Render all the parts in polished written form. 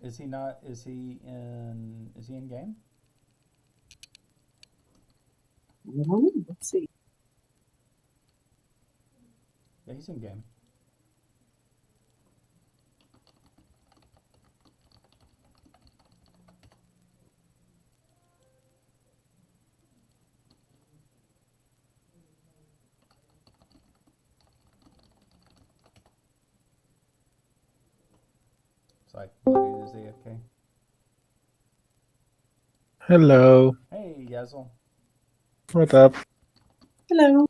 Is he not? Is he in? Is he in game? Let's see. Yeah, he's in game. Sorry, Bloody is AFK. Hello. Hey, Yazzle. What up? Hello.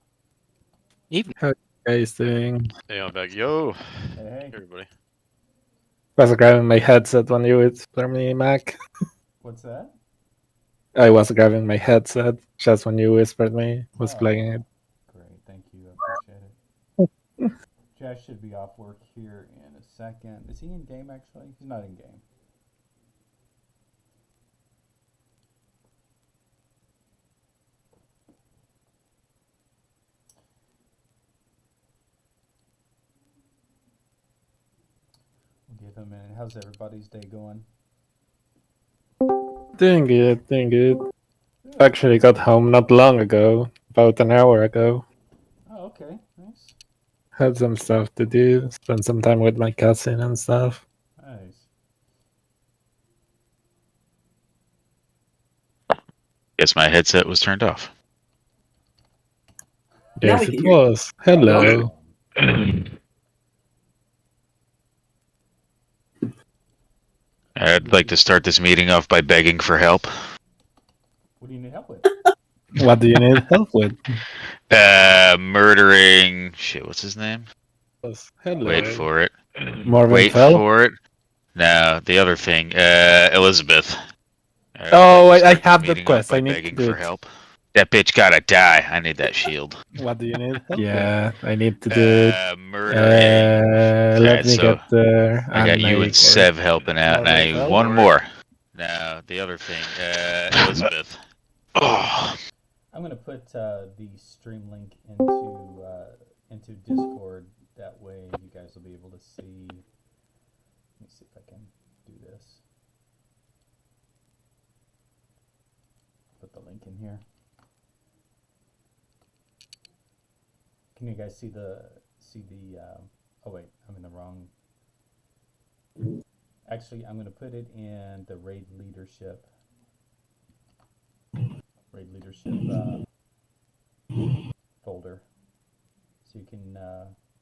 Evening. How you guys doing? Hey, I'm back. Yo, Hey, hey. everybody. Was grabbing my headset when you would play me Mac. What's that? I was grabbing my headset just when you whispered me. Was playing it. Great, thank you. I appreciate it. Josh should be off work here in a second. Is he in game actually? He's not in game. We'll give him a minute. How's everybody's day going? Doing good, doing good. Actually got home not long ago, about an hour ago. Oh, okay. Nice. Had some stuff to do, spent some time with my cousin and stuff. Nice. Guess my headset was turned off. Now Yes, we it hear you. was. Hello. I'd like to start this meeting off by begging for help. What do you need help with? What do you need help with? Murdering. Shit, what's his name? Hello. Wait for it. Marvin Wait Fell? for it. No, the other thing. Elizabeth. Oh, I'd like to I start the have that meeting off quest. by I need to begging do for it. help. That bitch gotta die. I need that shield. What do you need help Yeah, I need to do it. Murdering. Let me so get there. I got you and Sev helping out. Marvin Now I need Fell? one more. Now the other thing. Elizabeth. Oh. I'm gonna put the stream link into Discord. That way, you guys will be able to see. Let me see if I can do this. Put the link in here. Can you guys see the oh wait, I'm in the wrong. Actually, I'm gonna put it in the raid leadership folder, so you can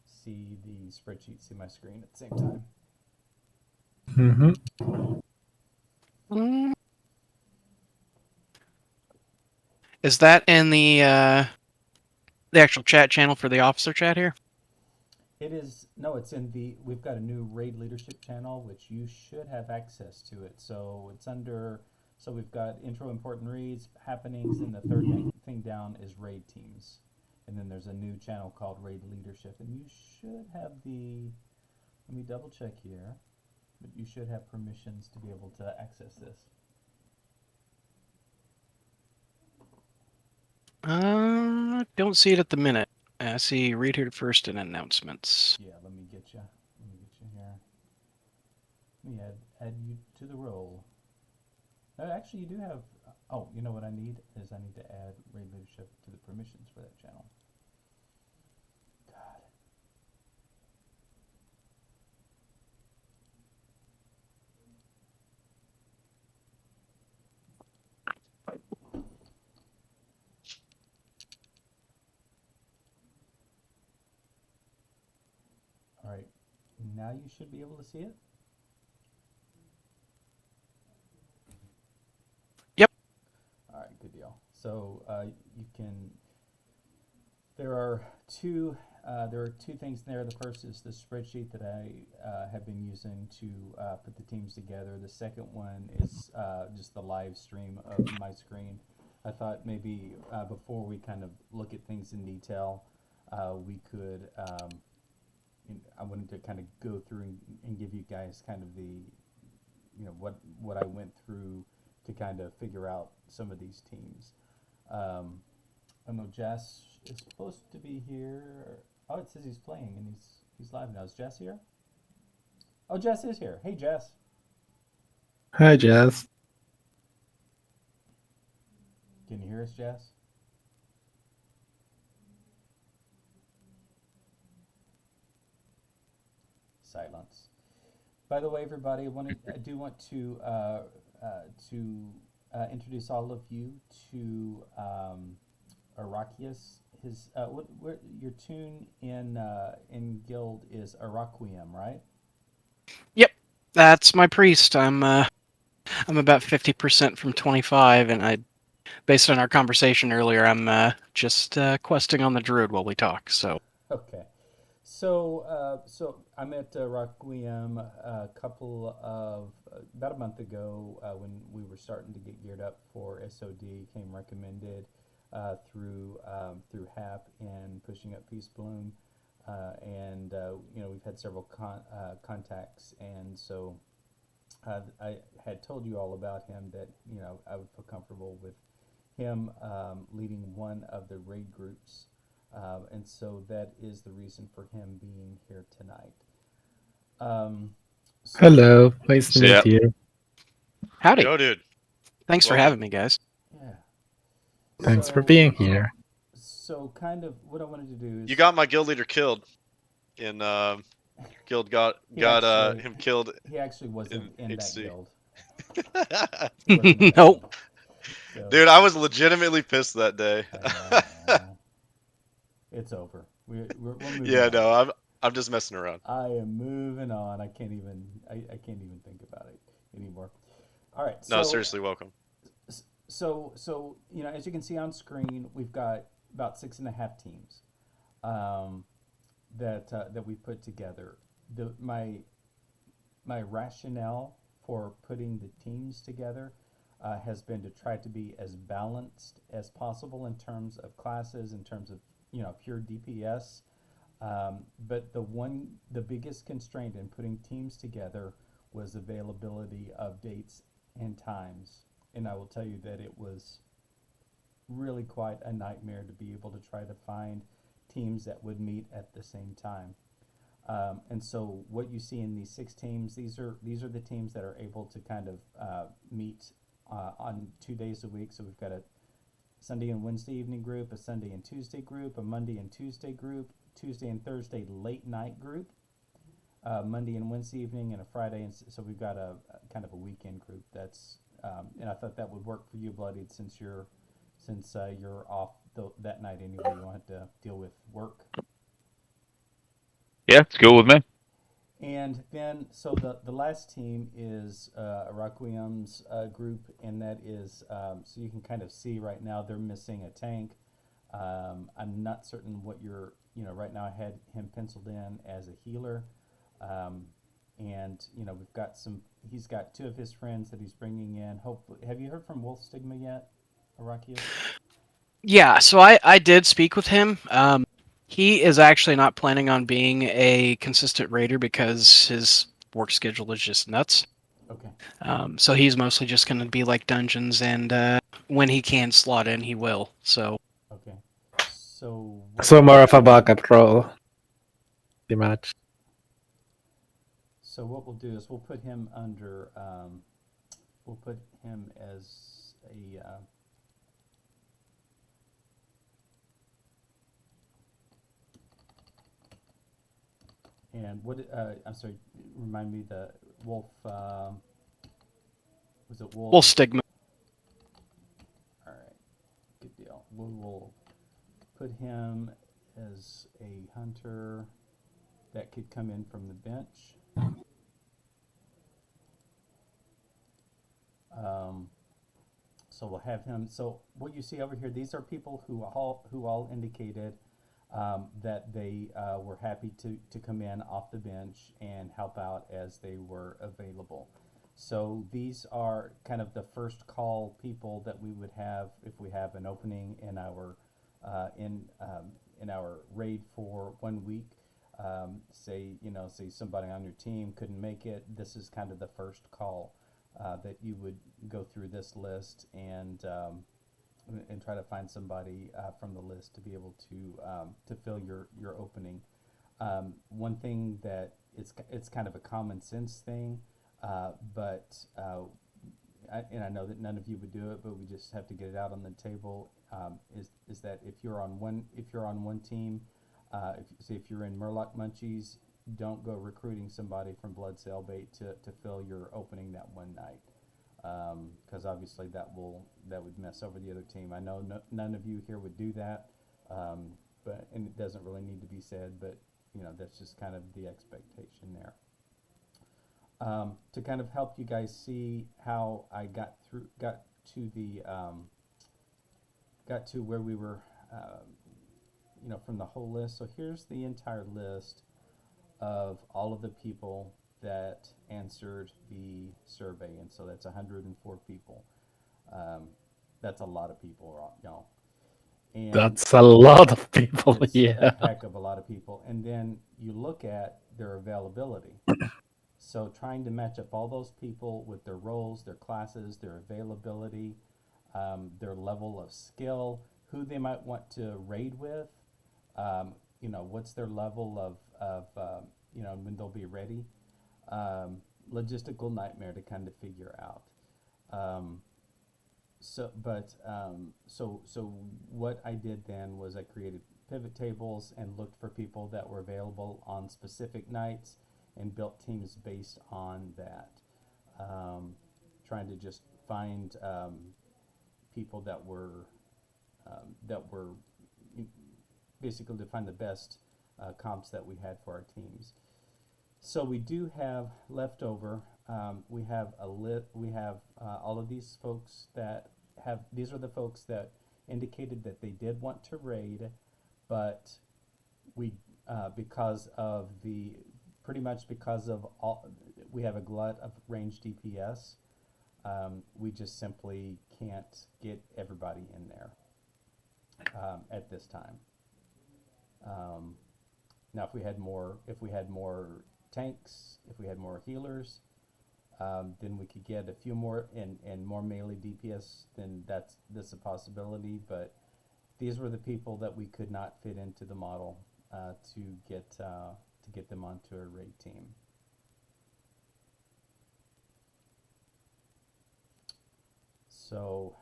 see the spreadsheet, see my screen at the same time. Mm-hmm. Is that in the actual chat channel for the officer chat here? It is, no, it's in the, we've got a new raid leadership channel, which you should have access to it. So it's under, so we've got intro, important reads, happenings, and the third thing down is raid teams. And then there's a new channel called raid leadership, and you should have the, let me double check here, but you should have permissions to be able to access this. Don't see it at the minute. I see read here first and announcements. Yeah, let me get you here. Let me add you to the roll. Actually, you do have, oh, you know what I need is I need to add raid leadership to the permissions for that channel. God. All right, now you should be able to see it. Yep. All right, good deal. So you can. There are two things there. The first is the spreadsheet that I have been using to put the teams together. The second one is just the live stream of my screen. I thought maybe before we kind of look at things in detail, we could. I wanted to kind of go through and give you guys kind of the, what I went through to kind of figure out some of these teams. I know Jess is supposed to be here. Oh, it says he's playing and he's live now. Is Jess here? Oh, Jess is here. Hey, Jess. Hi, Jazz. Can you hear us, Jess? Silence. By the way, everybody, I do want to introduce all of you to Arakius. Your tune in guild is Araquium, right? Yep, that's my priest. I'm about 50% from 25, and based on our conversation earlier, I'm just questing on the druid while we talk. So Okay. So I met Requiem about a month ago when we were starting to get geared up for SOD. Came recommended through HAP and pushing up Peace Bloom, and we've had several contacts, and so I had told you all about him that I would feel comfortable with him leading one of the raid groups. And so that is the reason for him being here tonight. Hello. Nice to See ya. meet you. howdy. Yo, dude. Thanks for Welcome. having me, guys. Yeah. Thanks for So- being here. So kind of what I wanted to do is You got my guild leader killed. In guild got He actually- him killed. he actually wasn't in that HC. guild. He wasn't in that Nope. guild. So, Dude, I was legitimately pissed that day. it's over. We're moving Yeah, on. no, I'm just messing around. I am moving on. I can't even think about it anymore. All right. No, so, seriously, welcome. So as you can see on screen, we've got about 6.5 teams that we put together. My rationale for putting the teams together has been to try to be as balanced as possible in terms of classes, in terms of pure DPS. But the biggest constraint in putting teams together was availability of dates and times. And I will tell you that it was really quite a nightmare to be able to try to find teams that would meet at the same time. And so what you see in these 6 teams, these are the teams that are able to kind of meet on 2 days a week. So we've got a Sunday and Wednesday evening group, a Sunday and Tuesday group, a Monday and Tuesday group, Tuesday and Thursday late night group, Monday and Wednesday evening, and a Friday. And so we've got a kind of a weekend group. That's and I thought that would work for you, Bloodied, since you're off that night anyway. You won't have to deal with work. Yeah, it's cool with me. And then, so the last team is Requiem's group, and that is, so you can kind of see right now they're missing a tank. I'm not certain what right now I had him penciled in as a healer. And, we've got he's got 2 of his friends that he's bringing in. Hopefully, have you heard from Wolf Stigma yet, Arakius? Yeah, so I did speak with him. He is actually not planning on being a consistent raider because his work schedule is just nuts. Okay. So he's mostly just going to be like dungeons, and when he can slot in, he will. So Okay. So. So more of a backup role. Pretty much. So what we'll do is we'll put him under. We'll put him as a. And what? I'm sorry. Remind me the wolf. Was it wolf? Wolf Stigma. All right. Good deal. We will put him as a hunter that could come in from the bench. So we'll have him. So what you see over here, these are people who all indicated that they were happy to come in off the bench and help out as they were available. So these are kind of the first call people that we would have if we have an opening in our in our raid for 1 week. Say somebody on your team couldn't make it. This is kind of the first call that you would go through this list and try to find somebody from the list to be able to fill your opening. One thing that it's kind of a common sense thing, but and I know that none of you would do it, but we just have to get it out on the table. Is that if you're on one team, if you're in Murloc Munchies, don't go recruiting somebody from Blood Sailbait to fill your opening that one night, because obviously that would mess over the other team. I know none of you here would do that, but and it doesn't really need to be said, but that's just kind of the expectation there. To kind of help you guys see how I got to where we were, from the whole list. So here's the entire list of all of the people that answered the survey, and so that's 104 people. That's a lot of people, y'all. And That's a lot of people. it's Yeah. a heck of a lot of people. And then you look at their availability. So trying to match up all those people with their roles, their classes, their availability, their level of skill, who they might want to raid with, what's their level of when they'll be ready. Logistical nightmare to kind of figure out. So what I did then was I created pivot tables and looked for people that were available on specific nights and built teams based on that. Trying to just find people that were basically to find the best comps that we had for our teams. So we do have leftover. We have all of these folks that have. These are the folks that indicated that they did want to raid, but we because of all, we have a glut of ranged DPS. We just simply can't get everybody in there at this time. Now, if we had more tanks, if we had more healers, then we could get a few more and more melee DPS. Then that's a possibility. But these were the people that we could not fit into the model to get them onto a raid team. So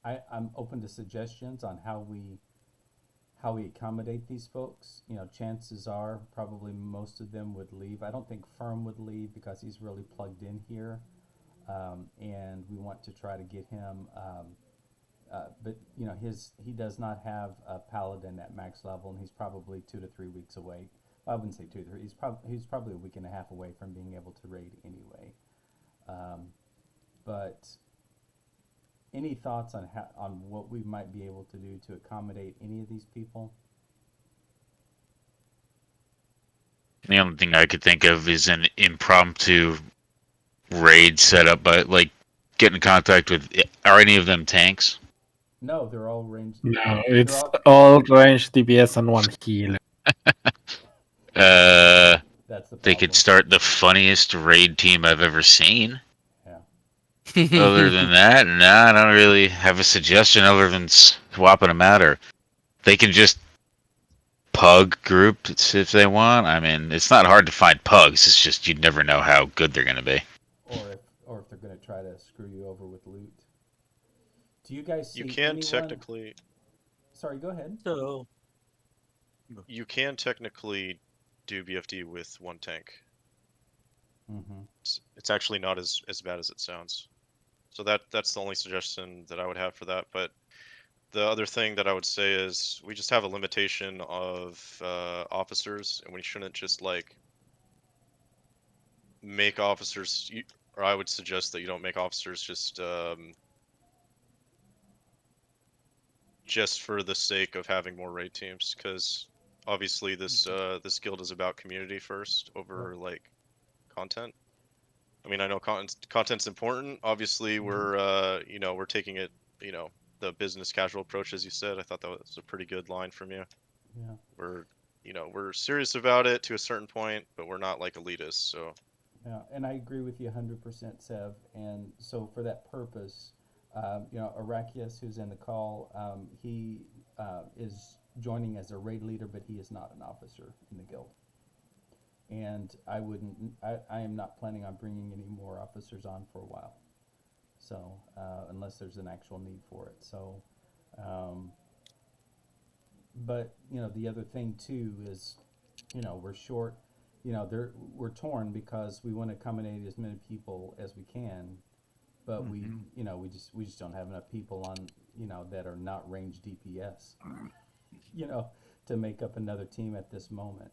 I'm open to suggestions on how we accommodate these folks. Chances are probably most of them would leave. I don't think Firm would leave because he's really plugged in here, and we want to try to get him. But he does not have a Paladin at max level, and he's probably 2 to 3 weeks away. Well, I wouldn't say 2 to 3. He's probably a week and a half away from being able to raid anyway. But any thoughts on what we might be able to do to accommodate any of these people? The only thing I could think of is an impromptu raid setup, but get in contact with. Are any of them tanks? No, they're all ranged. No, it's all ranged DPS and one healer. That's the problem. They could start the funniest raid team I've ever seen. Yeah. Other than that, I don't really have a suggestion other than swapping them out, or they can just pug group if they want. I mean, it's not hard to find pugs. It's just you'd never know how good they're going to be. Or if they're going to try to screw you over with loot. Do you guys see You can technically. Sorry, go ahead. So, You can technically do BFD with one tank. Mm-hmm. It's actually not as bad as it sounds. So that's the only suggestion that I would have for that. But the other thing that I would say is we just have a limitation of officers, and we shouldn't just make officers. Or I would suggest that you don't make officers just for the sake of having more raid teams, because obviously this guild is about community first over content. I mean, I know content's important. Obviously, we're taking it, the business casual approach, as you said. I thought that was a pretty good line from you. Yeah. We're serious about it to a certain point, but we're not elitists. So. Yeah, and I agree with you 100%, Sev. And so for that purpose, Arakius, who's in the call, he is joining as a raid leader, but he is not an officer in the guild. and I wouldn't. I am not planning on bringing any more officers on for a while. So unless there's an actual need for it. So, but the other thing too is, we're short. We're torn because we want to accommodate as many people as we can, but we just don't have enough people on that are not range DPS, to make up another team at this moment.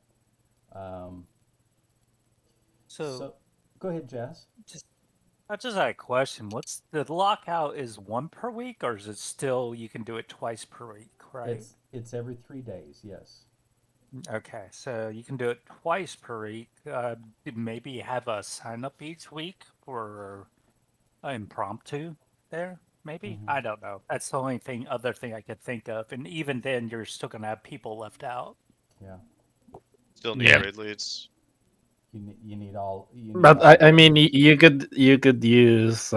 So go ahead, Jazz. I just had a question. What's the lockout? Is one per week, or is it still you can do it twice per week, right? It's every 3 days. Yes. Okay, so you can do it twice per week. Maybe have a sign up each week for impromptu there. Maybe I don't know. That's the only other thing I could think of. And even then, you're still gonna have people left out. Yeah. Still need Yeah. raid leads. You need all. But I mean, you could use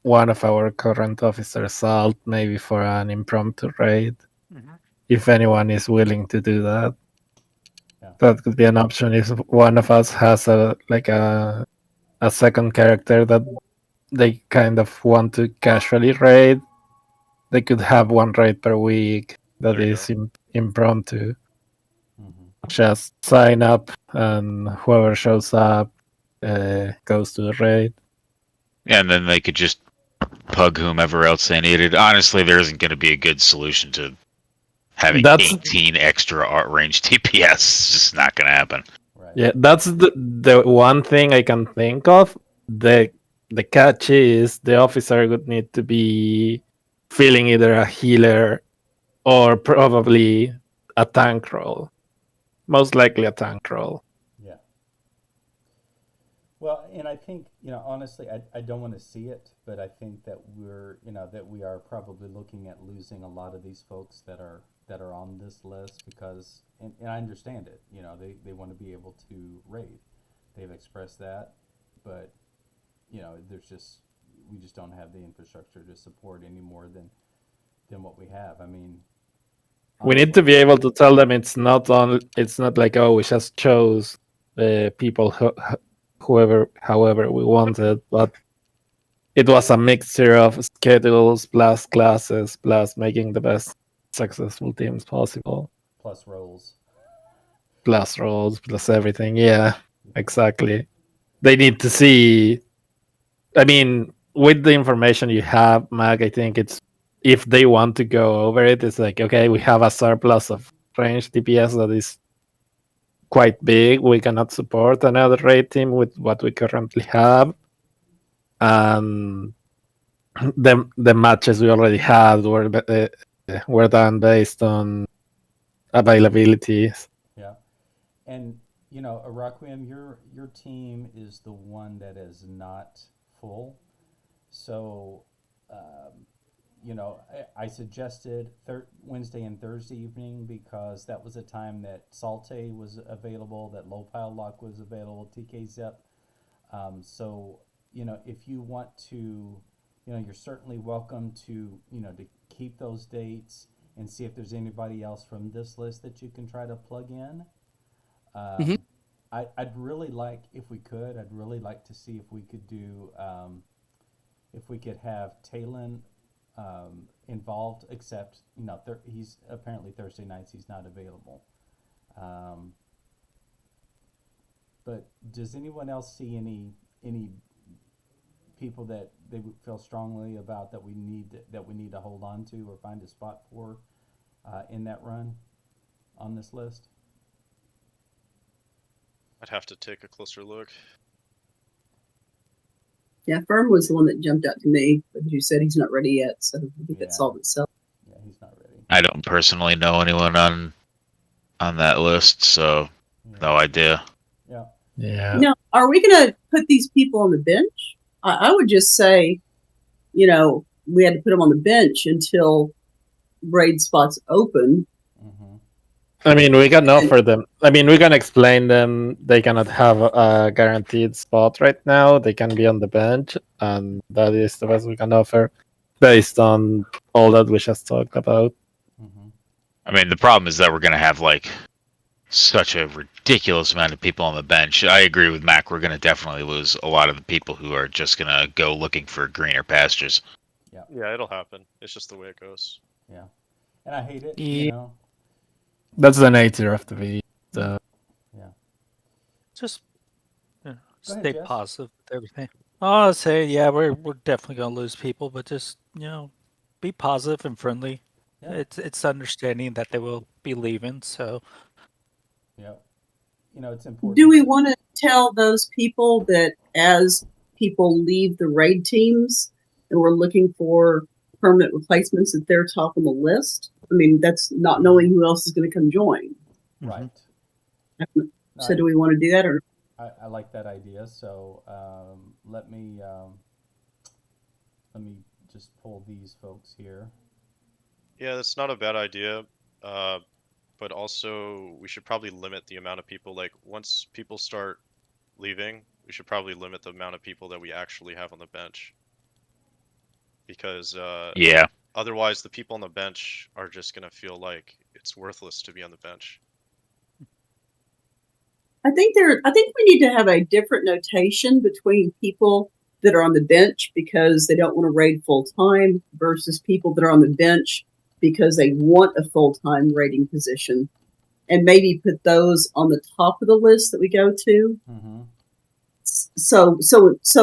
one of our current officers out maybe for an impromptu raid, if anyone is willing to do that. Yeah. That could be an option if one of us has a second character that they kind of want to casually raid. They could have one raid per week that There you is impromptu. Mhm. Just sign up, and whoever shows up goes to the raid. Yeah, and then they could just pug whomever else they needed. Honestly, there isn't going to be a good solution to having That's- 18 extra art range TPS. It's just not going to happen. Right. Yeah, that's the one thing I can think of. The catch is the officer would need to be feeling either a healer or probably a tank role. Most likely a tank role. Yeah. Well, and I think, honestly, I don't want to see it, but I think that we are probably looking at losing a lot of these folks that are on this list because, and I understand it, they want to be able to raid. They've expressed that, but, we just don't have the infrastructure to support any more than what we have. I mean, We need to be able to tell them it's not like, oh, we just chose people however we wanted, but it was a mixture of schedules plus classes plus making the best successful teams possible, plus roles. plus roles plus everything. Yeah, exactly. They need to see. I mean, with the information you have, Mag, I think it's, if they want to go over it, it's like, okay, we have a surplus of range DPS that is quite big. We cannot support another raid team with what we currently have. And the matches we already had were done based on availability. Yeah. And, Requiem, your team is the one that is not full. So, I suggested Wednesday and Thursday evening because that was a time that Salte was available, that Low Pile Lock was available, TK Zep. So, if you want to, you're certainly welcome to, to keep those dates and see if there's anybody else from this list that you can try to plug in. I'd really like, if we could, I'd really like to see if we could do, if we could have Talon involved, except, he's apparently Thursday nights, he's not available. But does anyone else see any people that they feel strongly about that we need to hold on to or find a spot for in that run on this list? I'd have to take a closer look. Yeah, Firm was the one that jumped out to me, but you said he's not ready yet, so I think that solved itself. Yeah, he's not ready. I don't personally know anyone on that list, so no idea. Yeah. Yeah. Now, are we going to put these people on the bench? I would just say, we had to put them on the bench until raid spots open. Mm-hmm. I mean, we can offer them. I mean, we can explain them. They cannot have a guaranteed spot right now. They can be on the bench, and that is the best we can offer based on all that we just talked about. Mm-hmm. I mean, the problem is that we're going to have such a ridiculous amount of people on the bench. I agree with Mac. We're going to definitely lose a lot of the people who are just going to go looking for greener pastures. Yeah, it'll happen. It's just the way it goes. Yeah, and I hate it. Yeah. You know. That's the nature of the video. So, Just Go ahead, stay Jess. positive with everything. I'll say, yeah, we're definitely gonna lose people, but just be positive and friendly. Yeah. It's understanding that they will be leaving, so Yeah. You know, it's important. Do we want to tell those people that as people leave the raid teams and we're looking for permanent replacements that they're top on the list? I mean, that's not knowing who else is going to come join. Right. So do we want to do that, or I like that idea. So let me just pull these folks here. Yeah, that's not a bad idea. But also, we should probably limit the amount of people. Like, once people start leaving, we should probably limit the amount of people that we actually have on the bench. Because Yeah. otherwise, the people on the bench are just going to feel like it's worthless to be on the bench. I think we need to have a different notation between people that are on the bench because they don't want to raid full time versus people that are on the bench because they want a full time raiding position, and maybe put those on the top of the list that we go to. Mm-hmm. So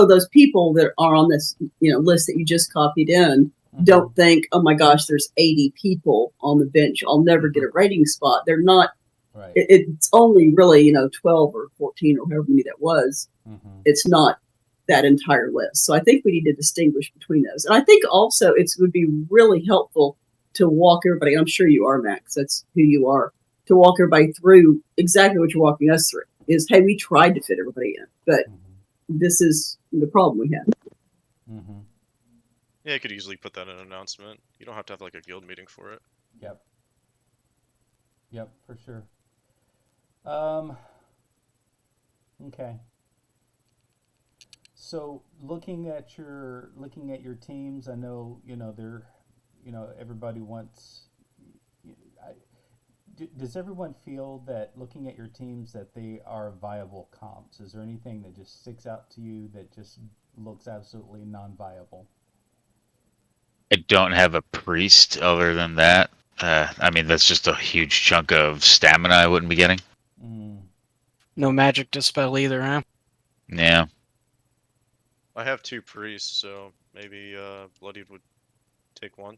those people that are on this list that you just copied in Mm-hmm. don't think, oh my gosh, there's 80 people on the bench, I'll never get a raiding spot. They're not. Right. It's only really 12 or 14 or however many that was. Mm-hmm. It's not that entire list. So I think we need to distinguish between those. And I think also it would be really helpful to walk everybody, I'm sure you are, Max, that's who you are, to walk everybody through exactly what you're walking us through. Is, hey, we tried to fit everybody in, but this is the problem we have. Mm-hmm. Yeah, you could easily put that in an announcement. You don't have to have like a guild meeting for it. Yep. Yep, for sure. Okay. So looking at your teams, I know they're everybody wants. Does everyone feel that looking at your teams that they are viable comps? Is there anything that just sticks out to you that just looks absolutely non-viable? I don't have a priest other than that. I mean, that's just a huge chunk of stamina I wouldn't be getting. Mm. No magic dispel either, huh? Yeah. I have 2 priests, so maybe Bloodied would take one.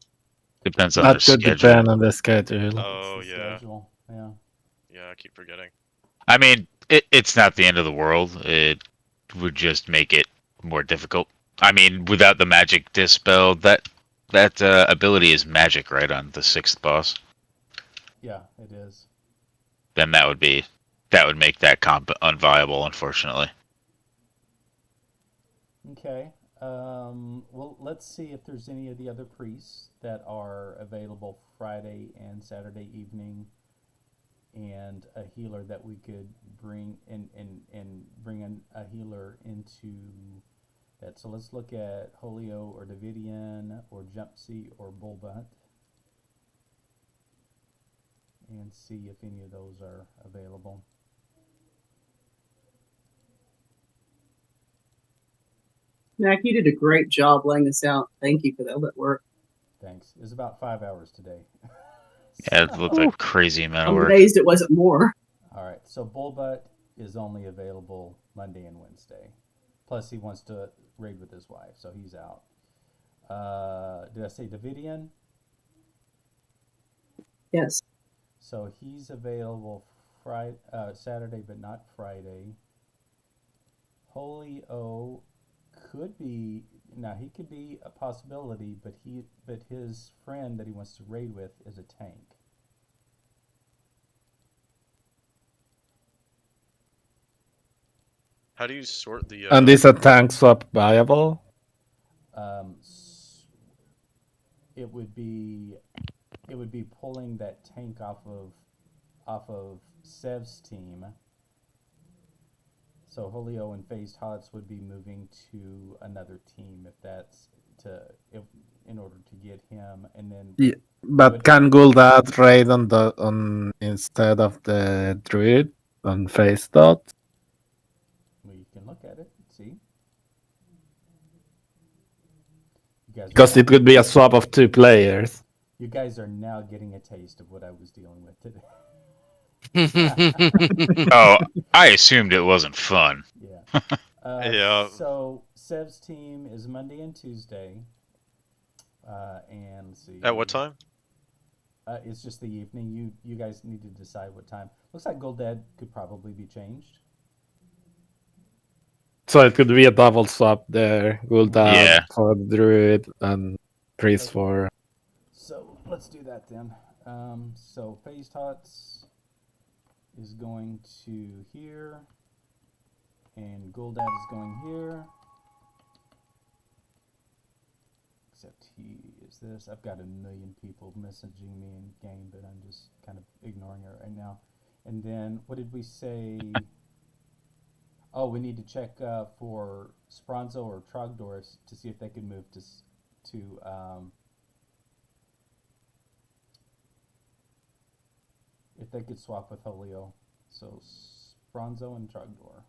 Depends on their that could schedule. depend on the schedule. Oh, It's the yeah. schedule. Yeah. Yeah, I keep forgetting. I mean, it's not the end of the world. It would just make it more difficult. I mean, without the magic dispel, that ability is magic, right, on the 6th boss. Yeah, it is. Then that would make that comp unviable, unfortunately. Okay. Well, let's see if there's any of the other priests that are available Friday and Saturday evening, and a healer that we could bring in bring in a healer into that. So let's look at Holio or Davidian or Jumpsy or Bullbutt and see if any of those are available. Mac, you did a great job laying this out. Thank you for that. That work. Thanks. It was about 5 hours today. Yeah, it looked like a crazy amount of I'm work. amazed it wasn't more. All right, so Bullbutt is only available Monday and Wednesday. Plus, he wants to raid with his wife, so he's out. Did I say Davidian? Yes. So he's available Saturday, but not Friday. Holy O could be he could be a possibility, but his friend that he wants to raid with is a tank. How do you sort the? And is a tank swap viable? It would be pulling that tank off of Sev's team. So Holio and Phased Hots would be moving to another team if in order to get him, and then Yeah, but can Gul'dan raid on instead of the druid on face dot? we can look at it and see. You guys, Because it could be a swap of 2 players. you guys are now getting a taste of what I was dealing with today. Oh, I assumed it wasn't fun. Yeah. Yeah. So Sev's team is Monday and Tuesday. And let's see. At what time? It's just the evening. You guys need to decide what time. Looks like Gul'dan could probably be changed. So it could be a double swap there. Gul'dan Yeah. for the druid and priest for. So let's do that then. So Phase Tots is going to here, and Gul'dan is going here. Except he is this. I've got a million people messaging me in game, but I'm just kind of ignoring it right now. And then what did we say? Oh, we need to check for Spronzo or Trogdor to see if they could move to if they could swap with Holio. So Spronzo and Trogdor.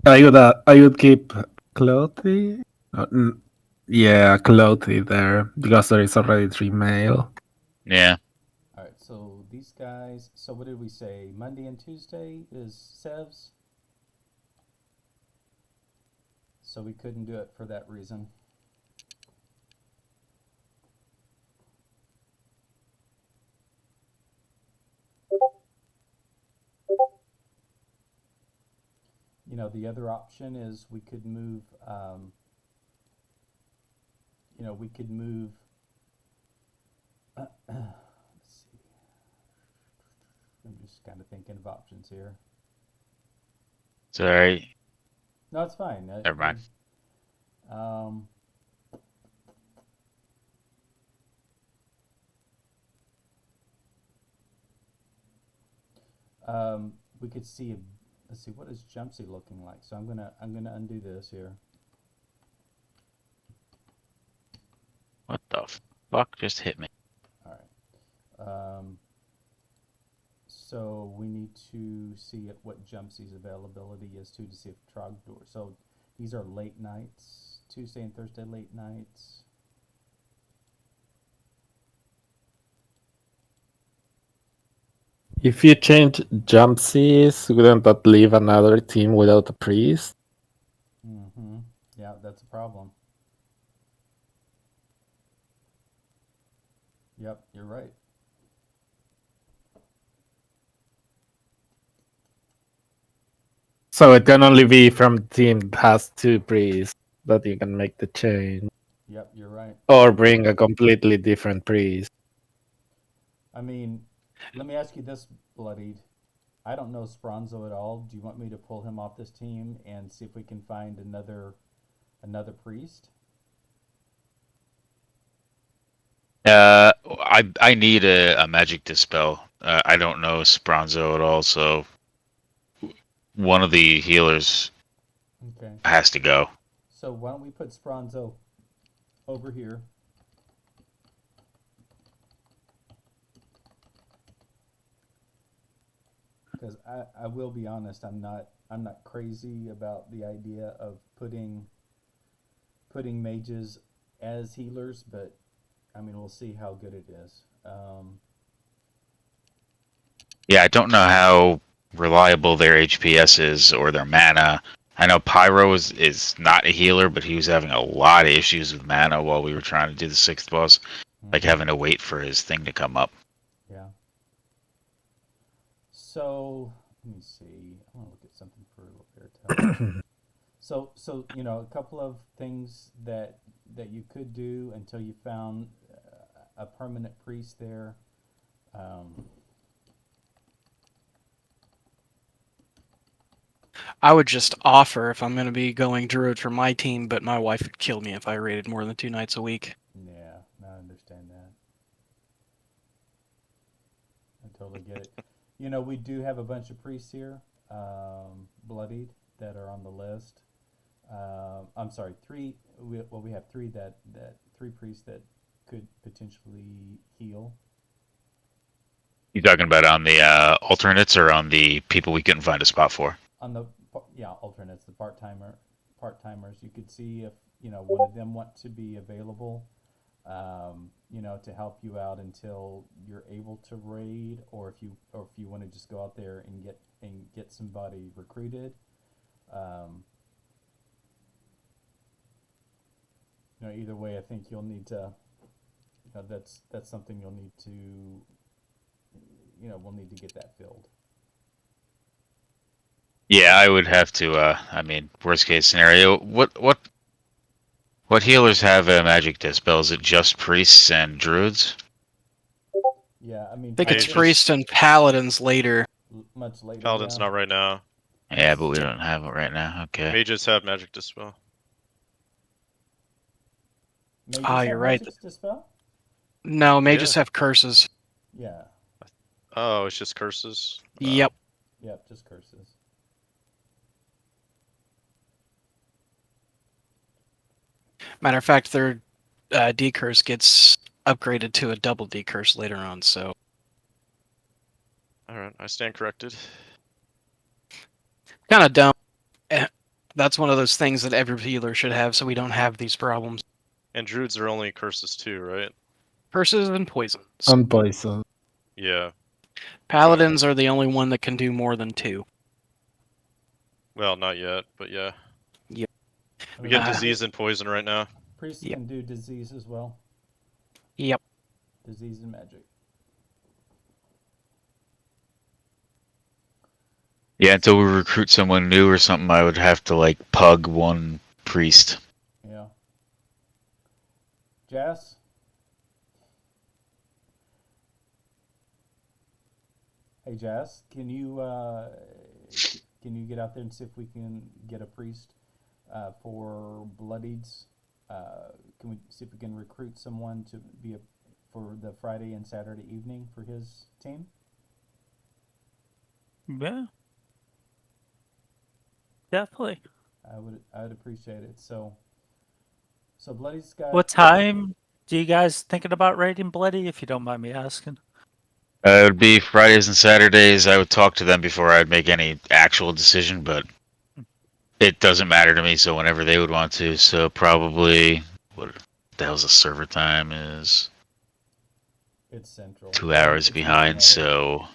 I would keep Clothy. Yeah, Clothy there because there is already 3 male. Yeah. All right, so these guys. So what did we say? Monday and Tuesday is Sev's. So we couldn't do it for that reason. You know, the other option is we could move. We could move. Let's see. I'm just kind of thinking of options here. Sorry. No, it's fine. Never mind. We could see. Let's see. What is Jumpsy looking like? So I'm gonna undo this here. What the fuck just hit me? All right. So we need to see what Jumpsy's availability is too, to see if Trogdor. So these are late nights, Tuesday and Thursday late nights. If you change Jumpsies, wouldn't that leave another team without a priest? Mm-hmm. Yeah, that's a problem. Yep, you're right. So it can only be from the team that has 2 priests that you can make the change. Yep, you're right. Or bring a completely different priest. I mean, let me ask you this, Bloodied. I don't know Spronzo at all. Do you want me to pull him off this team and see if we can find another priest? I need a magic dispel. I don't know Spronzo at all, so one of the healers Okay. has to go. So why don't we put Spronzo over here? Because I will be honest, I'm not crazy about the idea of putting mages as healers, but I mean, we'll see how good it is. Yeah, I don't know how reliable their HPS is or their mana. I know Pyro is not a healer, but he was having a lot of issues with mana while we were trying to do the 6th boss, like having to wait for his thing to come up. Yeah. So let me see. I want to look at something for Veritas. So a couple of things that you could do until you found a permanent priest there. I would just offer if I'm going to be going druid for my team, but my wife would kill me if I raided more than 2 nights a week. Yeah, I understand that. I totally get it. You know, we do have a bunch of priests here, bloodied, that are on the list. I'm sorry, three. We have three three priests that could potentially heal. You talking about on the alternates or on the people we couldn't find a spot for? On the alternates, the part timers. You could see if one of them want to be available, to help you out until you're able to raid, or if you want to just go out there and get somebody recruited. Either way, I think you'll need to. That's something you'll need to. We'll need to get that filled. Yeah, I would have to. I mean, worst case scenario. What healers have a magic dispel? Is it just priests and druids? Yeah, I mean, I think it's Mages. priests and paladins later. much later. Paladin's yeah. not right now. Yeah, but we don't have it right now. Okay. Mages have magic dispel. Mages Ah, have you're right. magic dispel? No, mages Yeah. have curses. Yeah. Oh, it's just curses. Yep. Yep. Just curses. Matter of fact, their decurse gets upgraded to a double decurse later on. So All right, I stand corrected. kind of dumb. That's one of those things that every healer should have, so we don't have these problems. And druids are only curses too, right? Curses and poisons. And poison. Yeah. Paladins are the only one that can do more than 2. Well, not yet, but yeah. I We mean, get Ah. disease and poison right now. Priests Yep. can do disease as well. Yep. Disease and magic. Yeah, until we recruit someone new or something, I would have to like pug one priest. Yeah. Jess? Hey Jess, can you get out there and see if we can get a priest for Bloodieds? Can we see if we can recruit someone to be for the Friday and Saturday evening for his team? Yeah. Definitely. I would appreciate it. So Bloody's got What time do you guys thinking about raiding Bloody, if you don't mind me asking? It would be Fridays and Saturdays. I would talk to them before I'd make any actual decision, but it doesn't matter to me. So whenever they would want to, so probably what the hell's the server time is It's central. 2 hours It's behind. Canada. So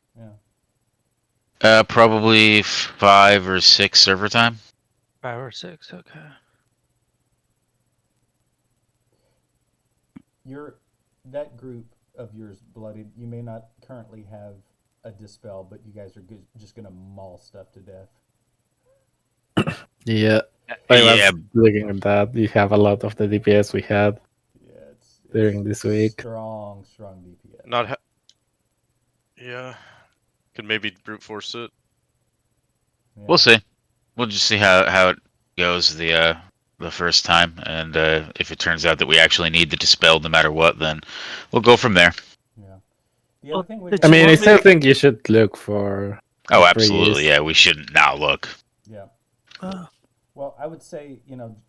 Yeah. probably 5 or 6 server time. 5 or 6, okay. That group of yours, Bloodied, you may not currently have a dispel, but you guys are just gonna maul stuff to death. Yeah. I Yeah, was looking at that. You have a lot of the DPS we had. Yeah, it's During this week. Strong DPS. Not yeah. Could maybe brute force it. Yeah. we'll see. We'll just see how it goes the first time, and if it turns out that we actually need the dispel no matter what, then we'll go from there. Yeah. The Well, other thing we did I can- mean, I want me still to- think you should look for. Oh, a absolutely. priest. Yeah, we shouldn't now look. Yeah. Uh, Well, I would say,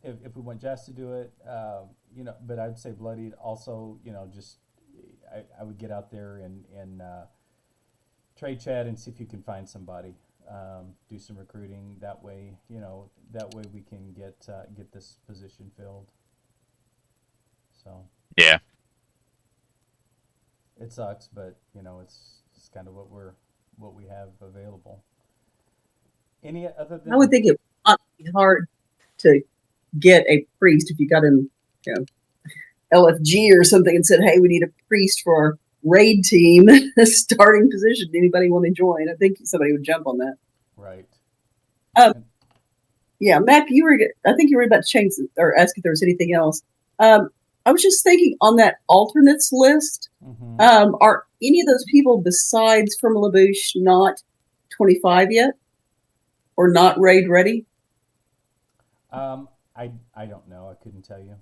if we want Jess to do it, but I'd say Bloodied also, just I would get out there and trade chat and see if you can find somebody, do some recruiting. That way, we can get this position filled. So Yeah. it sucks, but it's kind of what we have available. Any other than I would think it would not be hard to get a priest if you got in, LFG or something and said, "Hey, we need a priest for our raid team, starting position. Anybody want to join?" I think somebody would jump on that. right. Yeah, Mac, I think you were about to change or ask if there was anything else. I was just thinking on that alternates list. Mm-hmm. Are any of those people besides from LaBouche not 25 yet, or not raid ready? I don't know. I couldn't tell you.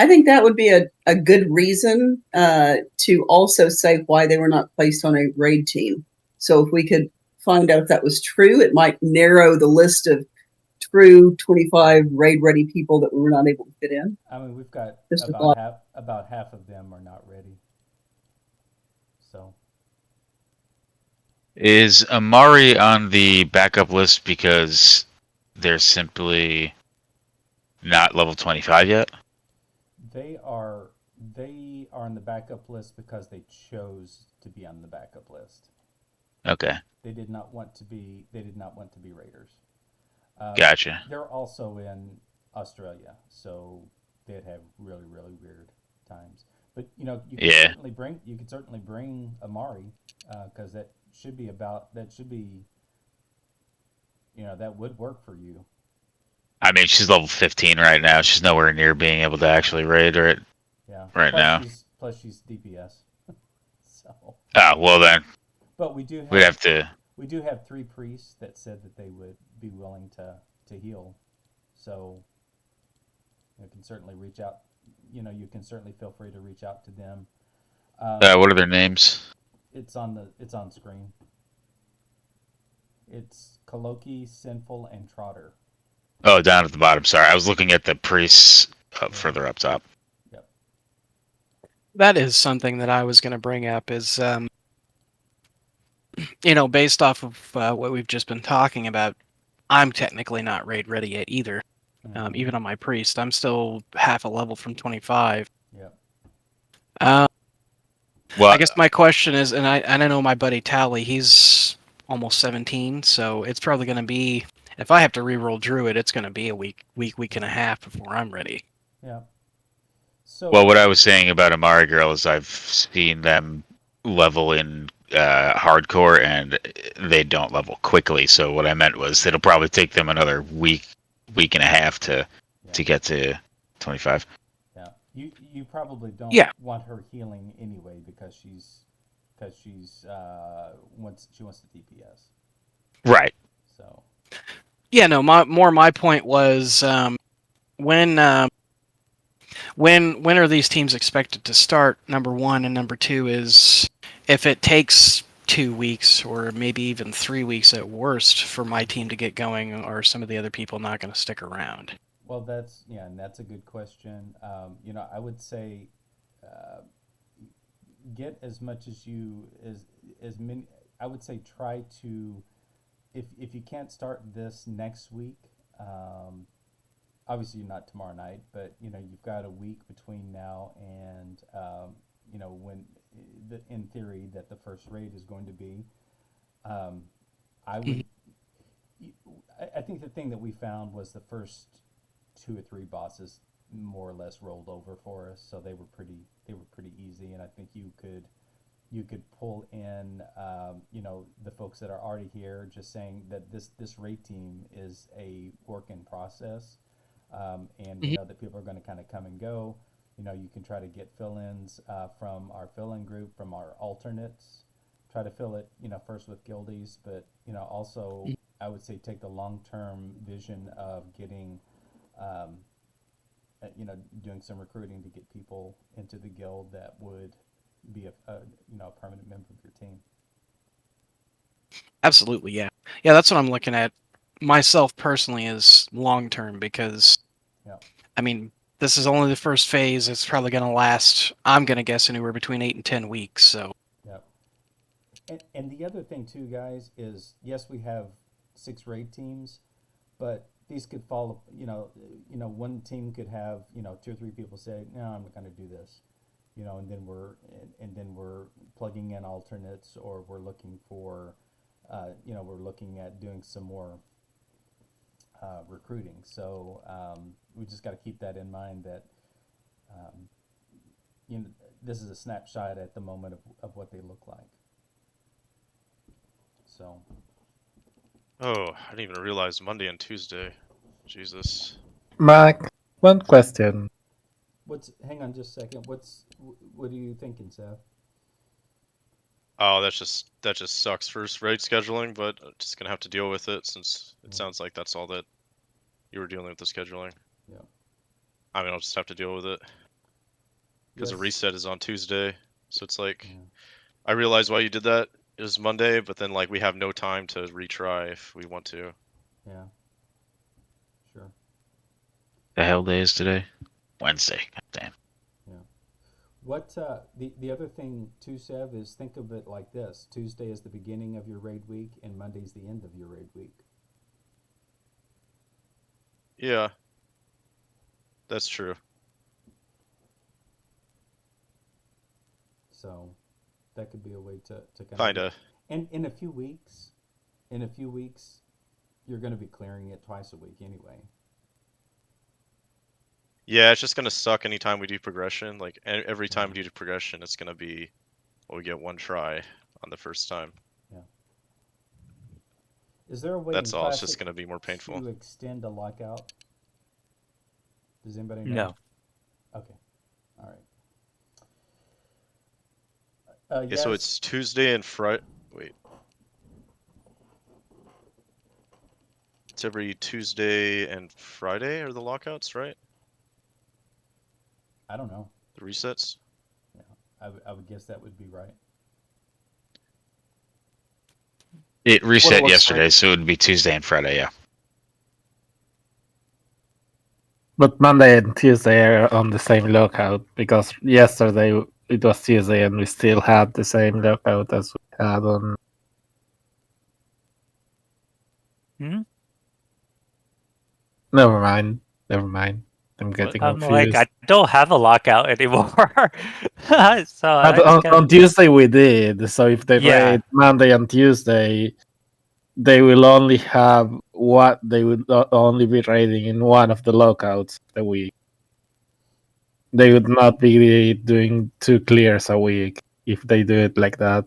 I think that would be a good reason to also say why they were not placed on a raid team. So if we could find out if that was true, it might narrow the list of true 25 raid ready people that we were not able to fit in. I mean, we've got Just a thought. about half of them are not ready. So Is Amari on the backup list because they're simply not level 25 yet? they are on the backup list because they chose to be on the backup list. Okay, They did not want to be raiders. gotcha. They're also in Australia, so they'd have really, really weird times. But you know, Yeah. you could certainly bring Amari, because that should be, you know, that would work for you. I mean, she's level 15 right now. She's nowhere near being able to actually raid her. Yeah. Right now. Plus she's DPS. So, Oh, well then, but we do we'd have to. we do have 3 priests that said that they would be willing to heal. So you can certainly reach out. You know, you can certainly feel free to reach out to them. What are their names? It's on screen. It's Kaloki, Sinful, and Trotter. Oh, down at the bottom. Sorry, I was looking at the priests further up top. That is something that I was going to bring up is, you know, based off of what we've just been talking about, I'm technically not raid ready yet either. Even on my priest, I'm still half a level from 25. Yep. Well, I guess my question is, and I know my buddy Tally, he's almost 17, so it's probably going to be, if I have to reroll Druid, it's going to be a week and a half before I'm ready. Yeah. So well, what I was saying about Amari Girl is I've seen them level in hardcore, and they don't level quickly. So what I meant was it'll probably take them another week and a half to get to 25. yeah, you probably don't want her healing anyway because she wants to DPS. Right. So Yeah, no, my point was when are these teams expected to start? Number one, and number two is if it takes 2 weeks or maybe even 3 weeks at worst for my team to get going, are some of the other people not going to stick around? well, that's a good question. You know, I would say get as much as many. I would say try to, if you can't start this next week. Obviously not tomorrow night, but you know you've got a week between now and you know when in theory that the first raid is going to be. I would. I think the thing that we found was the first 2 or 3 bosses more or less rolled over for us, so they were pretty easy, and I think you could pull in you know the folks that are already here, just saying that this raid team is a work in process. And you know that people are going to kind of come and go. You know, you can try to get fill-ins from our fill-in group, from our alternates. Try to fill it, you know, first with guildies, but you know, also I would say take the long-term vision of getting, you know, doing some recruiting to get people into the guild that would be a permanent member of your team. Absolutely, yeah. That's what I'm looking at myself personally is long term because, I mean, this is only the first phase. It's probably going to last, I'm going to guess, anywhere between 8 and 10 weeks. So. Yep. And the other thing too, guys, is yes, we have 6 raid teams, but these could fall. You know, one team could have 2 or 3 people say, no, I'm not going to do this. You know, and then we're plugging in alternates, or we're looking for, we're looking at doing some more recruiting. So we just got to keep that in mind that this is a snapshot at the moment of what they look like. So. Oh, I didn't even realize Monday and Tuesday. Jesus. Mac, one question. Hang on just a second. What are you thinking, Seth? Oh, that just sucks for raid scheduling, but I'm just gonna have to deal with it since it sounds like that's all that you were dealing with the scheduling. Yeah. I mean, I'll just have to deal with it. because the Yes. reset is on Tuesday. So it's like, Yeah. I realize why you did that. It was Monday, but then like we have no time to retry if we want to. Yeah. Sure. The hell day is today? Wednesday. God damn. What the other thing too, Sev, is think of it like this: Tuesday is the beginning of your raid week, and Monday's the end of your raid week. Yeah, that's true. So that could be a way to Kinda. And in a few weeks, you're going to be clearing it twice a week anyway. Yeah, it's just gonna suck anytime we do progression. Like every time we do progression, it's gonna be, well, we get one try on the first time. Is there a way? That's in all. It's Classic just gonna be more painful. to extend a lockout? Does anybody know? No. Okay. All right. Yeah, so yes. it's Tuesday and Friday. Wait. It's every Tuesday and Friday are the lockouts, right? I don't know. The resets. I would guess that would be right. It reset looks yesterday, like- so it would be Tuesday and Friday. Yeah. But Monday and Tuesday are on the same lockout because yesterday it was Tuesday and we still had the same lockout as we had on. Hmm? Never mind. I'm getting I'm confused. like, I don't have a lockout anymore. So I But just on gotta- Tuesday we did. So if they Yeah. raid Monday and Tuesday, they will only have what they would only be raiding in one of the lockouts a week. They would not be doing 2 clears a week if they do it like that.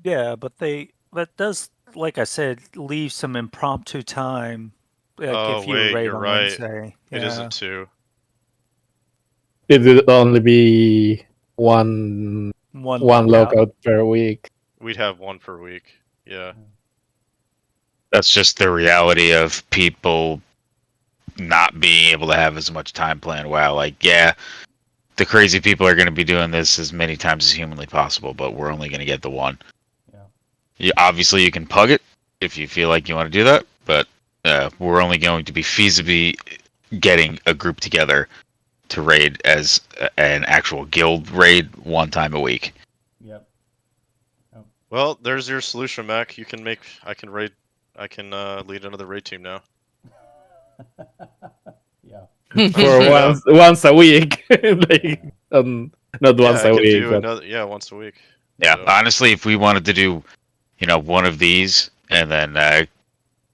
Yeah, but that does, like I said, leave some impromptu time. Like Oh, if you wait, raid you're on right. Wednesday. It Yeah. isn't two. It would only be one One lockout per week. We'd have one per week. Yeah. That's just the reality of people not being able to have as much time playing WoW. Like, yeah, the crazy people are going to be doing this as many times as humanly possible, but we're only going to get the one. Yeah. Obviously, you can pug it if you feel like you want to do that, but we're only going to be feasibly getting a group together to raid as an actual guild raid one time a week. Yep. Well, there's your solution, Mac. You can make. I can lead another raid team now. Yeah. For once a week. Like, not once I a can week. do But another. Once a week. Yeah, So- honestly, if we wanted to do, one of these and then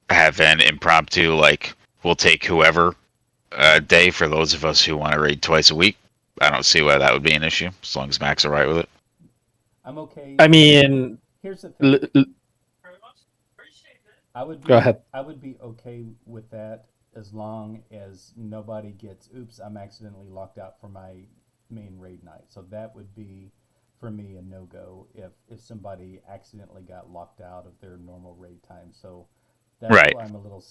have an impromptu, like, we'll take whoever day for those of us who want to raid twice a week, I don't see why that would be an issue, as long as Mac's alright with it. I'm okay. I mean, Here's the thing. I would be, Go ahead. I would be okay with that as long as nobody gets, oops, I'm accidentally locked out for my main raid night. So that would be, for me, a no-go if somebody accidentally got locked out of their normal raid time. So that's Right. why I'm a little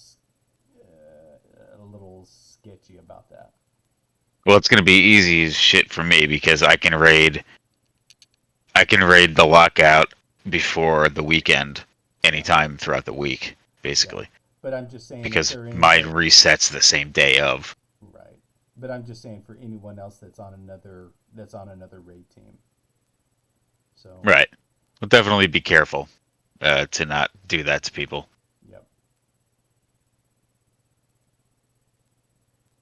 sketchy about that. Well, it's gonna be easy as shit for me because I can raid the lockout before the weekend anytime throughout the week, basically. But I'm just saying, Because if there mine anybody- resets the same day of. Right. But I'm just saying for anyone else that's on another raid team. So Right. We'll definitely be careful to not do that to people. Yep.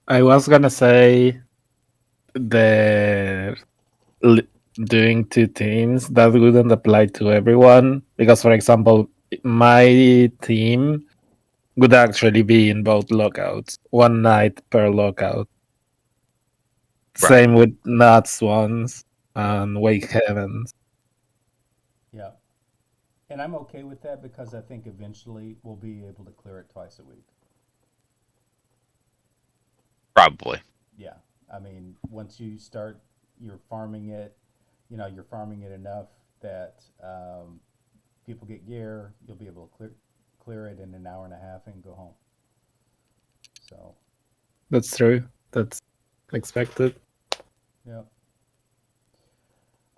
I was gonna say the doing 2 teams that wouldn't apply to everyone because, for example, my team would actually be in both lockouts, one night per lockout. Right. Same with Nuts ones and Wake Heavens. Yeah. And I'm okay with that because I think eventually we'll be able to clear it twice a week. Probably. Yeah. I mean, once you start, you're farming it, you're farming it enough that people get gear, you'll be able to clear it in an hour and a half and go home. So, That's true. That's expected. yeah.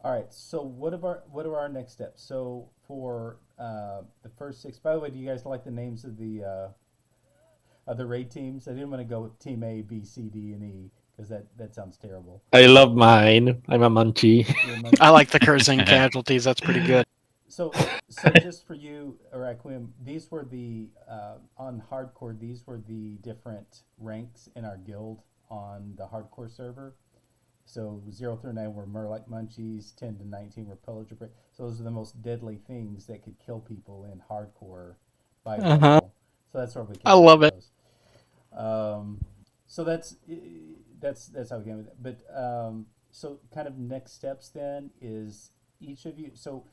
All right. So what are our next steps? So for the first six. By the way, do you guys like the names of the raid teams? I didn't want to go with Team A, B, C, D, and E because that sounds terrible. I love mine. I'm a munchie. You're a monkey. I like the cursing casualties. That's pretty good. So just for you, Raquim, these were the on hardcore. These were the different ranks in our guild on the hardcore server. So 0 through 9 were Murloc Munchies, 10 to 19 were Pillager Prey. So those are the most deadly things that could kill people in hardcore by Uh-huh. rifle. So that's where we came I love with it. those. So that's how we came with it. But so kind of next steps then is each of you. So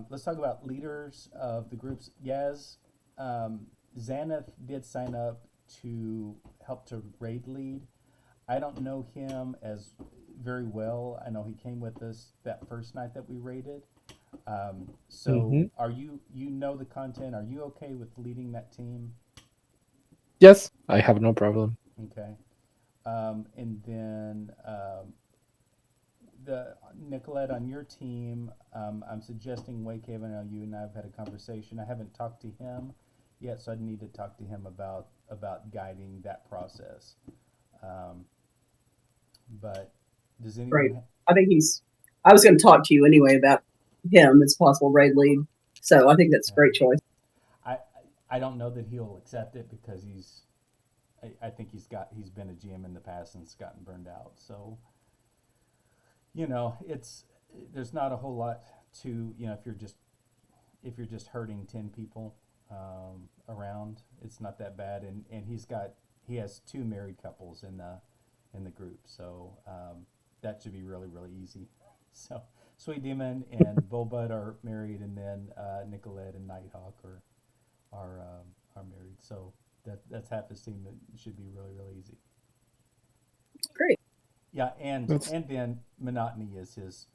let's talk about leaders of the groups. Yaz, Xanath did sign up to help to raid lead. I don't know him as very well. I know he came with us that first night that we raided. So Mhm. are you know the content? Are you okay with leading that team? Yes, I have no problem. Okay. And then the Nicolette on your team, I'm suggesting Wake Haven. I know you and I have had a conversation. I haven't talked to him yet, so I need to talk to him about guiding that process. But does anyone? Great. I think I was going to talk to you anyway about him as possible raid lead. So I think that's a great choice. I don't know that he'll accept it because I think he's been a GM in the past and it's gotten burned out. So, there's not a whole lot to, if you're just hurting 10 people around, it's not that bad. And he has 2 married couples in the group. So, that should be really, really easy. So Sweet Demon and Bobud are married, and then Nicolette and Nighthawk are married. So that's half his team. That should be really, really easy. Great. Yeah, and That's- then Monotony is his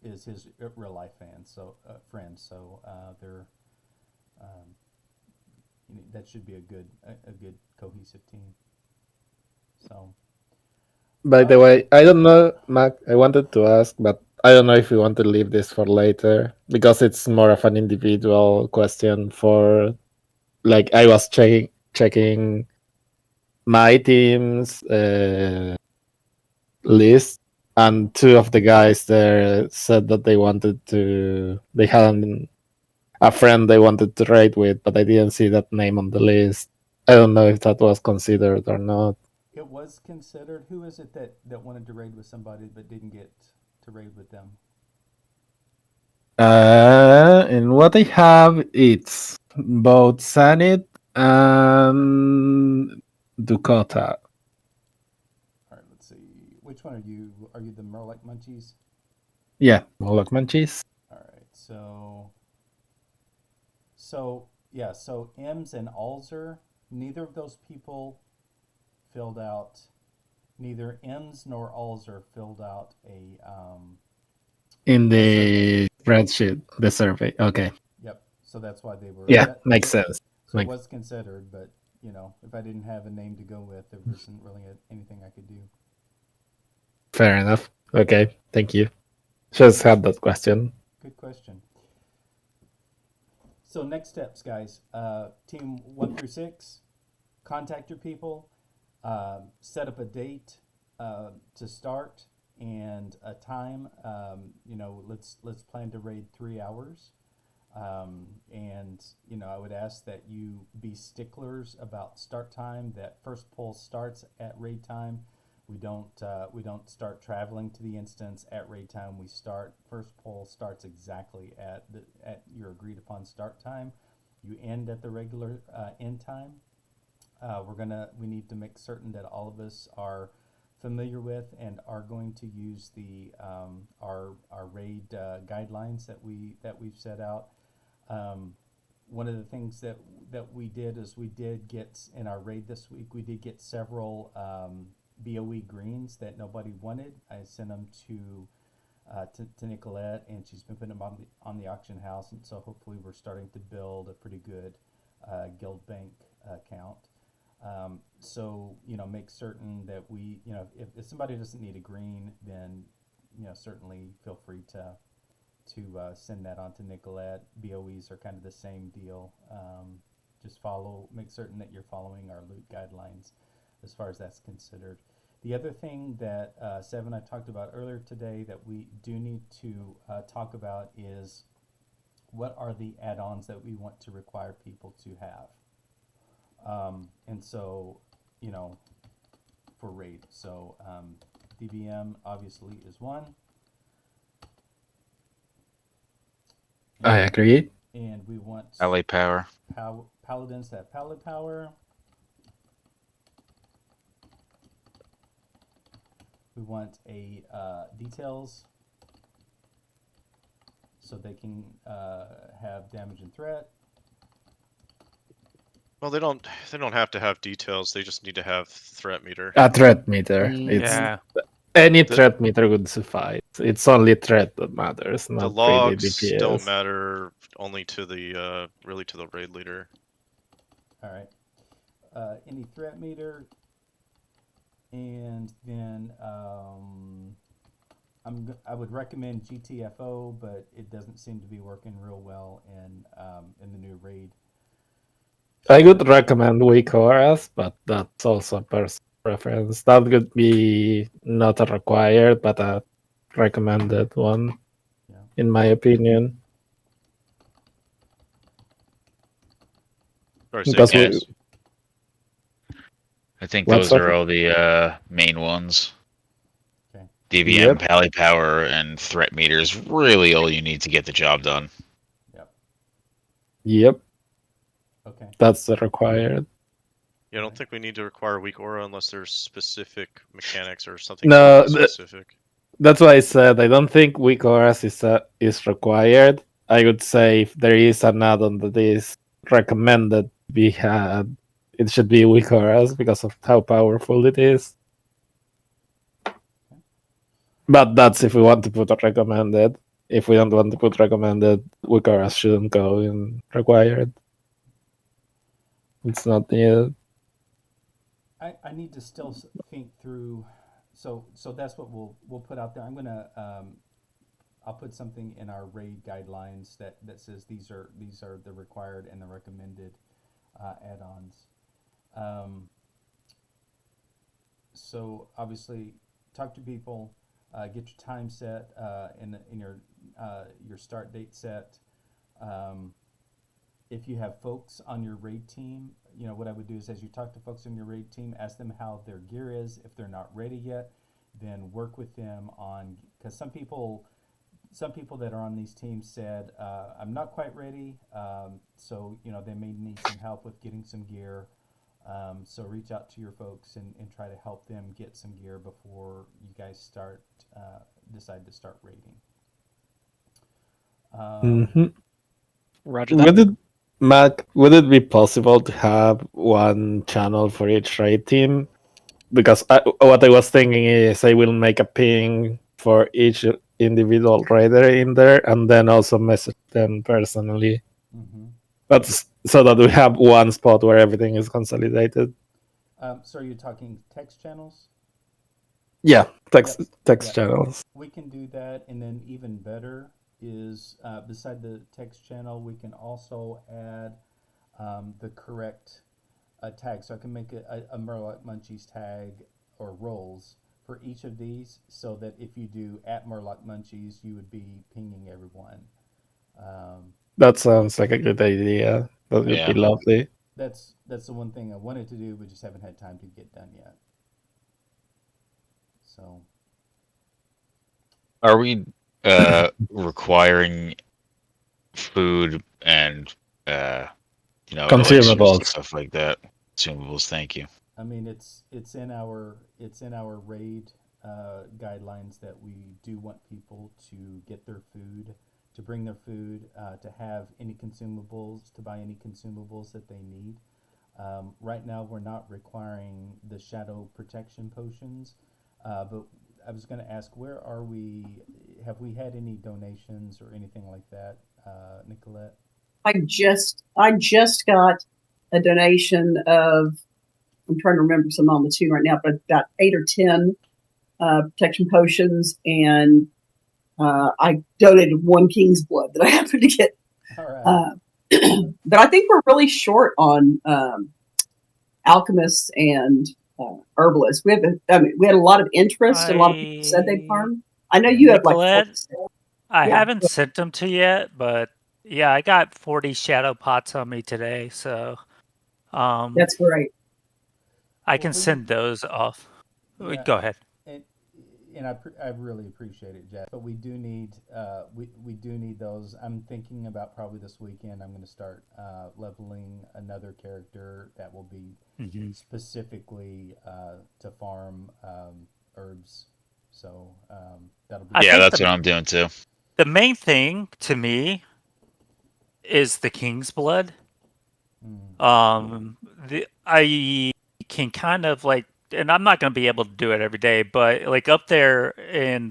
real life fan, so friend. So they're that should be a good cohesive team. So By the way, I don't know, Mac. I wanted to ask, but I don't know if you want to leave this for later because it's more of an individual question. For like, I was checking my team's list, and 2 of the guys there said that they had a friend they wanted to raid with, but I didn't see that name on the list. I don't know if that was considered or not. it was considered. Who is it that wanted to raid with somebody but didn't get to raid with them? And what I have, it's both Sanit and Dakota. All right, let's see. Which one are you? Are you the Murloc Munchies? Yeah, Moloch Munchies. All right, so yeah, so Ems and Alzer, neither of those people filled out. Neither Ems nor Alzer filled out a. In the spreadsheet, the survey. Okay. Yep. So that's why they were. Yeah, makes sense. So it Makes- was considered, but if I didn't have a name to go with, there wasn't really anything I could do. Fair enough. Okay, thank you. Just had that question. Good question. So next steps, guys. Team 1 through 6, contact your people, set up a date to start and a time. Let's plan to raid 3 hours. And I would ask that you be sticklers about start time. That first poll starts at raid time. We don't start traveling to the instance at raid time. We start first poll starts exactly at your agreed upon start time. You end at the regular end time. We need to make certain that all of us are familiar with and are going to use the our raid guidelines that we've set out. One of the things that we did is we did get in our raid this week. We did get several BOE greens that nobody wanted. I sent them to Nicolette, and she's been putting them on the auction house. And so hopefully we're starting to build a pretty good guild bank account. So make certain that if somebody doesn't need a green, then certainly feel free to to send that on to Nicolette. BOEs are kind of the same deal. Just make certain that you're following our loot guidelines as far as that's considered. The other thing that Seven I talked about earlier today that we do need to talk about is what are the add-ons that we want to require people to have. And so, you know, for raid. So DBM obviously is one. I agree. And we want LA power. paladins to have pallet power. We want a details so they can have damage and threat. Well, they don't have to have details. They just need to have threat meter. A threat meter. It's Yeah. any The- threat meter would suffice. It's only threat that matters, The not logs really don't DPS. matter, only to the really to the raid leader. All right. Any threat meter, and then I would recommend GTFO, but it doesn't seem to be working real well in the new raid. I would recommend weak auras, but that's also a personal preference. That would be not a required, but a recommended one, Yeah. in my opinion. Sorry, say Because again. Yes. I think What's those are that? all the main ones. Okay. DBM, Yep. pally power, and threat meter is really all you need to get the job done. Yep, Okay. that's the required. Yeah, I don't think we need to require weak aura unless there's specific mechanics or something No, really specific. That's why I said I don't think weak auras is required. I would say if there is an add-on that is recommended to be had, it should be weak auras because of how powerful it is. But that's if we want to put a recommended. If we don't want to put recommended, weak auras shouldn't go in required. It's not needed. I need to still think through. So that's what we'll put out there. I'm gonna I'll put something in our raid guidelines that says these are the required and the recommended add-ons. So obviously, talk to people, get your time set in your start date set. If you have folks on your raid team, you know what I would do is as you talk to folks on your raid team, ask them how their gear is. If they're not ready yet, then work with them on, because some people that are on these teams said, I'm not quite ready, so you know they may need some help with getting some gear. So reach out to your folks and try to help them get some gear before you guys decide to start raiding. Roger that. Would it be possible to have one channel for each raid team? Because what I was thinking is I will make a ping for each individual raider in there, and then also message them personally. Mm-hmm. That's so that we have one spot where everything is consolidated. So are you talking text channels? Yeah, text Yeah. channels. We can do that, and then even better is beside the text channel, we can also add the correct tag. So I can make a Murloc Munchies tag or roles for each of these, so that if you do @Murloc Munchies, you would be pinging everyone. That sounds like a good idea. That would Yeah. be lovely. That's the one thing I wanted to do, but just haven't had time to get done yet. So Are we requiring food and elixirs and Consumables. stuff like that? Consumables, thank you. I mean, it's in our raid guidelines that we do want people to get their food, to bring their food, to have any consumables, to buy any consumables that they need. Right now, we're not requiring the shadow protection potions, but I was going to ask, where are we? Have we had any donations or anything like that, Nicolette? I just got a donation of, I'm trying to remember some on the tune right now, but about 8 or 10 protection potions and I donated 1 king's blood that I happened to get. All right. But I think we're really short on alchemists and herbalists. We had a lot of interest. A lot of people said they'd farm. I know you have like Nicolette? 40. I Yeah. haven't sent them to you yet, but yeah, I got 40 shadow pots on me today, so That's great. I Well, can we- send those off. Yeah. Go ahead. And I really appreciate it, Jack. But we do need we do need those. I'm thinking about probably this weekend. I'm going to start leveling another character that will be specifically to farm herbs. So that'll be. I Yeah, think that's the- what I'm doing too. The main thing to me is the king's blood. Mm. I can kind of like, and I'm not going to be able to do it every day, but like up there in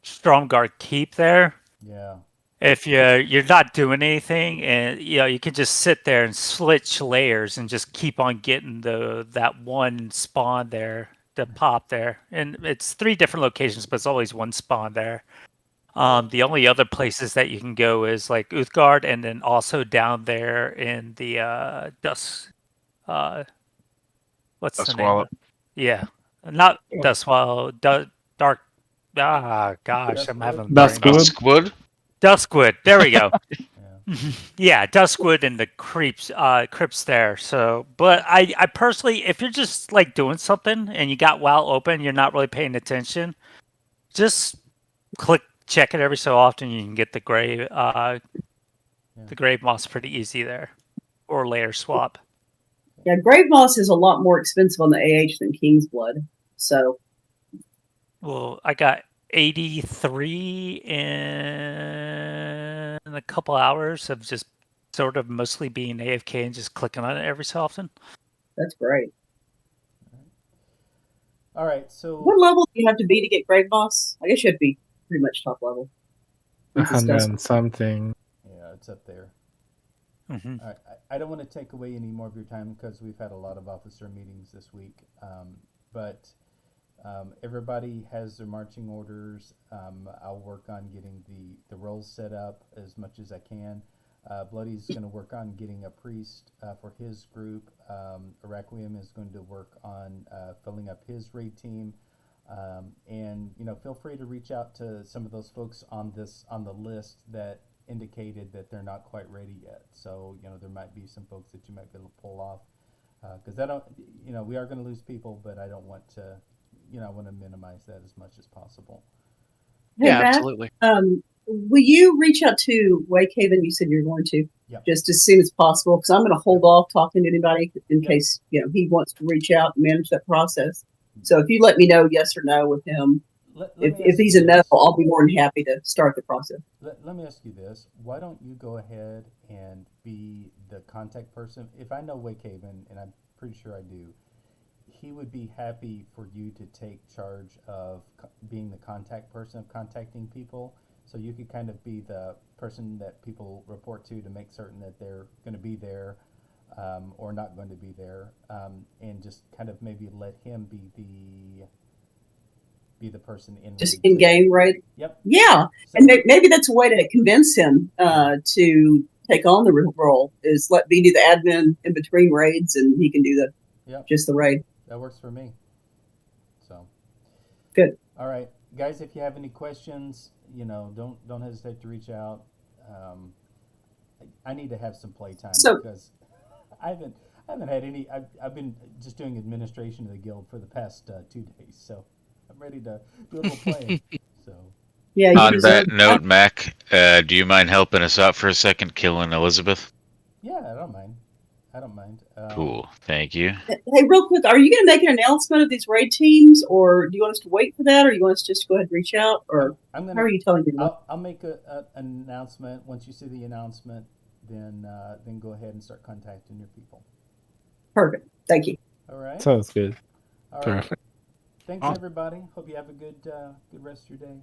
Stromgarde Keep there, Yeah. if you're not doing anything, and you can just sit there and switch layers and just keep on getting that one spawn there, the pop there, and it's 3 different locations, but it's always one spawn there. The only other places that you can go is like Uthgard, and then also down there in the Dusk. What's the name? Duskwallop. Yeah, not Duskwallop. Dark. Ah, gosh, I'm having a brain Duskwood? fart. Duskwood? Duskwood. There we go. Yeah. Yeah, Duskwood and the crypts there. So, but I personally, if you're just like doing something and you got WoW open, you're not really paying attention, just check it every so often. You can get the grave moss pretty easy there, or layer swap. Yeah, grave moss is a lot more expensive on the AH than king's blood. So Well, I got 83 in a couple hours of just sort of mostly being AFK and just clicking on it every so often. that's great. All right. So What level do you have to be to get grave moss? I guess you have to be pretty much top level. Since it's 100 dusk. and something. yeah, it's up there. Mm-hmm. All right. I don't want to take away any more of your time because we've had a lot of officer meetings this week. But everybody has their marching orders. I'll work on getting the roles set up as much as I can. Bloody's going to work on getting a priest for his group. Requiem is going to work on filling up his raid team. And feel free to reach out to some of those folks on the list that indicated that they're not quite ready yet. So there might be some folks that you might be able to pull off because I don't. We are going to lose people, but I don't want to. I want to minimize that as much as possible. Hey, Yeah, Matt, absolutely. will you reach out to Wakehaven? You said you're going to, Yep. just as soon as possible, because I'm going to hold off talking to anybody in Yep. case he wants to reach out and manage that process. So if you let me know yes or no with him, Let if me ask he's you a no, this. I'll be more than happy to start the process. Let me ask you this. Why don't you go ahead and be the contact person? If I know Wakehaven, and I'm pretty sure I do, he would be happy for you to take charge of being the contact person of contacting people. So you could kind of be the person that people report to make certain that they're going to be there or not going to be there, and just kind of maybe let him be the person in Just raid too. in game, right? Yep. Yeah, So- and maybe that's a way to convince him to take on the role. Is let me do the admin in between raids, and he can do Yep. just the raid. That works for me. So Good. All right, guys. If you have any questions, don't hesitate to reach out. I need to have some playtime So- because I haven't had any. I've been just doing administration of the guild for the past 2 days, so I'm ready to do a little playing. So Yeah. You On deserve- that note, Mac, do you mind helping us out for a second, killing Elizabeth? yeah, I don't mind. Cool, thank you. Hey, real quick, are you going to make an announcement of these raid teams, or do you want us to wait for that, or you want us to just go ahead and reach out, or I'm how are gonna. you telling me? I'll make an announcement. Once you see the announcement, then go ahead and start contacting your people. Perfect. Thank you. All right. Sounds good. All right. Perfect. Thanks, Awesome. everybody. Hope you have a good rest of your day.